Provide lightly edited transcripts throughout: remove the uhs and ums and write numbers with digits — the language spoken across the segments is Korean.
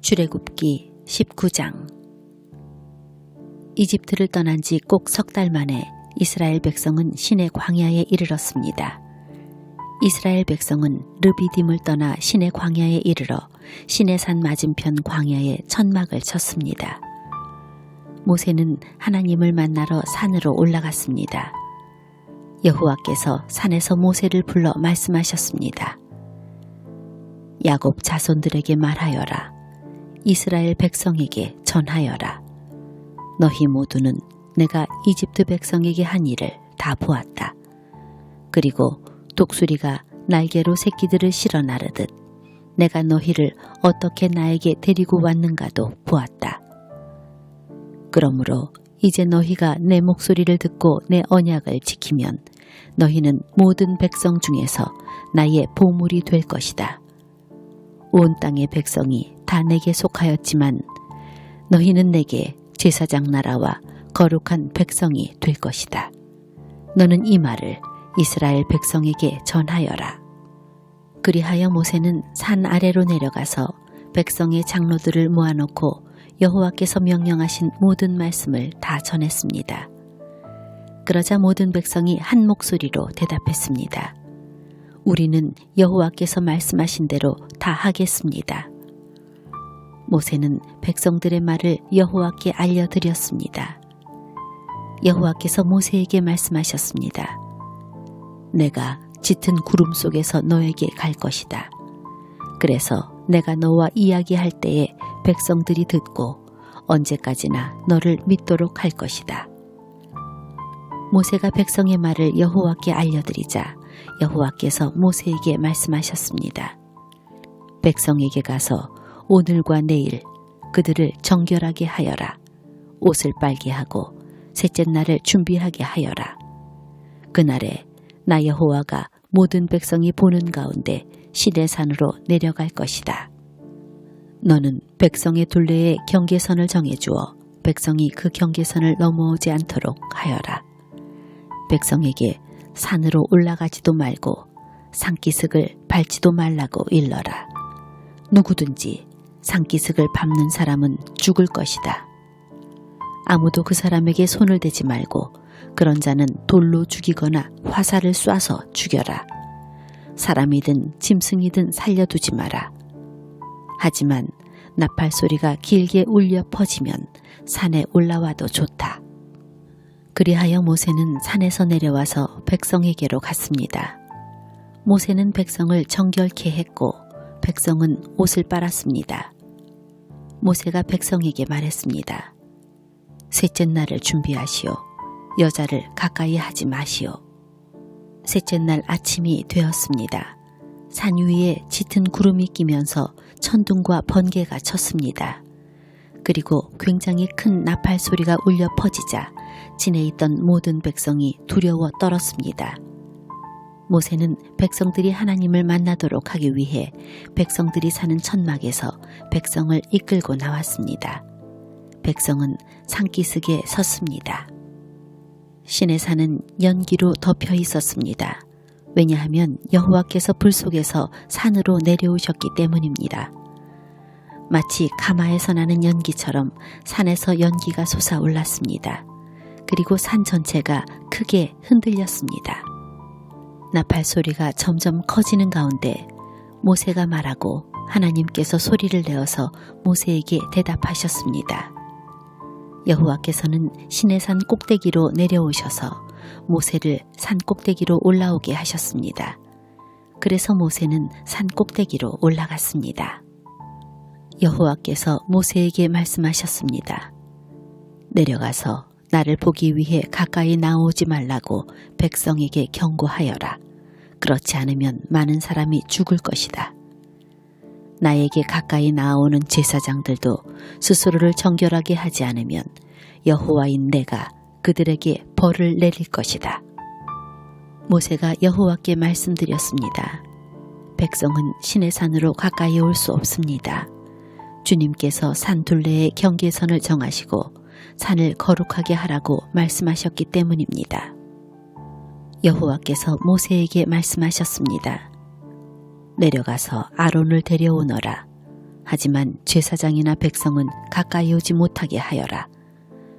출애굽기 19장. 이집트를 떠난 지 꼭 석 달 만에 이스라엘 백성은 신의 광야에 이르렀습니다. 이스라엘 백성은 르비딤을 떠나 신의 광야에 이르러 신의 산 맞은편 광야에 천막을 쳤습니다. 모세는 하나님을 만나러 산으로 올라갔습니다. 여호와께서 산에서 모세를 불러 말씀하셨습니다. 야곱 자손들에게 말하여라. 이스라엘 백성에게 전하여라. 너희 모두는 내가 이집트 백성에게 한 일을 다 보았다. 그리고 독수리가 날개로 새끼들을 실어 나르듯 내가 너희를 어떻게 나에게 데리고 왔는가도 보았다. 그러므로 이제 너희가 내 목소리를 듣고 내 언약을 지키면 너희는 모든 백성 중에서 나의 보물이 될 것이다. 온 땅의 백성이 다 내게 속하였지만 너희는 내게 제사장 나라와 거룩한 백성이 될 것이다. 너는 이 말을 이스라엘 백성에게 전하여라. 그리하여 모세는 산 아래로 내려가서 백성의 장로들을 모아놓고 여호와께서 명령하신 모든 말씀을 다 전했습니다. 그러자 모든 백성이 한 목소리로 대답했습니다. 우리는 여호와께서 말씀하신 대로 다 하겠습니다. 모세는 백성들의 말을 여호와께 알려드렸습니다. 여호와께서 모세에게 말씀하셨습니다. 내가 짙은 구름 속에서 너에게 갈 것이다. 그래서 내가 너와 이야기할 때에 백성들이 듣고 언제까지나 너를 믿도록 할 것이다. 모세가 백성의 말을 여호와께 알려드리자 여호와께서 모세에게 말씀하셨습니다. 백성에게 가서 오늘과 내일 그들을 정결하게 하여라. 옷을 빨게 하고 셋째 날을 준비하게 하여라. 그날에 나 여호와가 모든 백성이 보는 가운데 시내산으로 내려갈 것이다. 너는 백성의 둘레에 경계선을 정해주어 백성이 그 경계선을 넘어오지 않도록 하여라. 백성에게 산으로 올라가지도 말고 산기슭을 밟지도 말라고 일러라. 누구든지 산기슭을 밟는 사람은 죽을 것이다. 아무도 그 사람에게 손을 대지 말고 그런 자는 돌로 죽이거나 화살을 쏴서 죽여라. 사람이든 짐승이든 살려두지 마라. 하지만 나팔 소리가 길게 울려 퍼지면 산에 올라와도 좋다. 그리하여 모세는 산에서 내려와서 백성에게로 갔습니다. 모세는 백성을 정결케 했고 백성은 옷을 빨았습니다. 모세가 백성에게 말했습니다. 셋째 날을 준비하시오. 여자를 가까이 하지 마시오. 셋째 날 아침이 되었습니다. 산 위에 짙은 구름이 끼면서 천둥과 번개가 쳤습니다. 그리고 굉장히 큰 나팔 소리가 울려 퍼지자 진에 있던 모든 백성이 두려워 떨었습니다. 모세는 백성들이 하나님을 만나도록 하기 위해 백성들이 사는 천막에서 백성을 이끌고 나왔습니다. 백성은 산기슭에 섰습니다. 신의 산은 연기로 덮여 있었습니다. 왜냐하면 여호와께서 불 속에서 산으로 내려오셨기 때문입니다. 마치 가마에서 나는 연기처럼 산에서 연기가 솟아올랐습니다. 그리고 산 전체가 크게 흔들렸습니다. 나팔 소리가 점점 커지는 가운데 모세가 말하고 하나님께서 소리를 내어서 모세에게 대답하셨습니다. 여호와께서는 신의 산 꼭대기로 내려오셔서 모세를 산 꼭대기로 올라오게 하셨습니다. 그래서 모세는 산 꼭대기로 올라갔습니다. 여호와께서 모세에게 말씀하셨습니다. 내려가서 나를 보기 위해 가까이 나오지 말라고 백성에게 경고하여라. 그렇지 않으면 많은 사람이 죽을 것이다. 나에게 가까이 나오는 제사장들도 스스로를 정결하게 하지 않으면 여호와인 내가 그들에게 벌을 내릴 것이다. 모세가 여호와께 말씀드렸습니다. 백성은 신의 산으로 가까이 올 수 없습니다. 주님께서 산 둘레에 경계선을 정하시고 산을 거룩하게 하라고 말씀하셨기 때문입니다. 여호와께서 모세에게 말씀하셨습니다. 내려가서 아론을 데려오너라. 하지만 제사장이나 백성은 가까이 오지 못하게 하여라.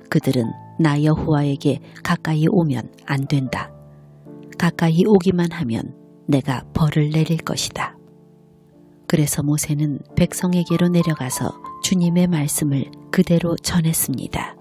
그들은 나 여호와에게 가까이 오면 안 된다. 가까이 오기만 하면 내가 벌을 내릴 것이다. 그래서 모세는 백성에게로 내려가서 주님의 말씀을 그대로 전했습니다.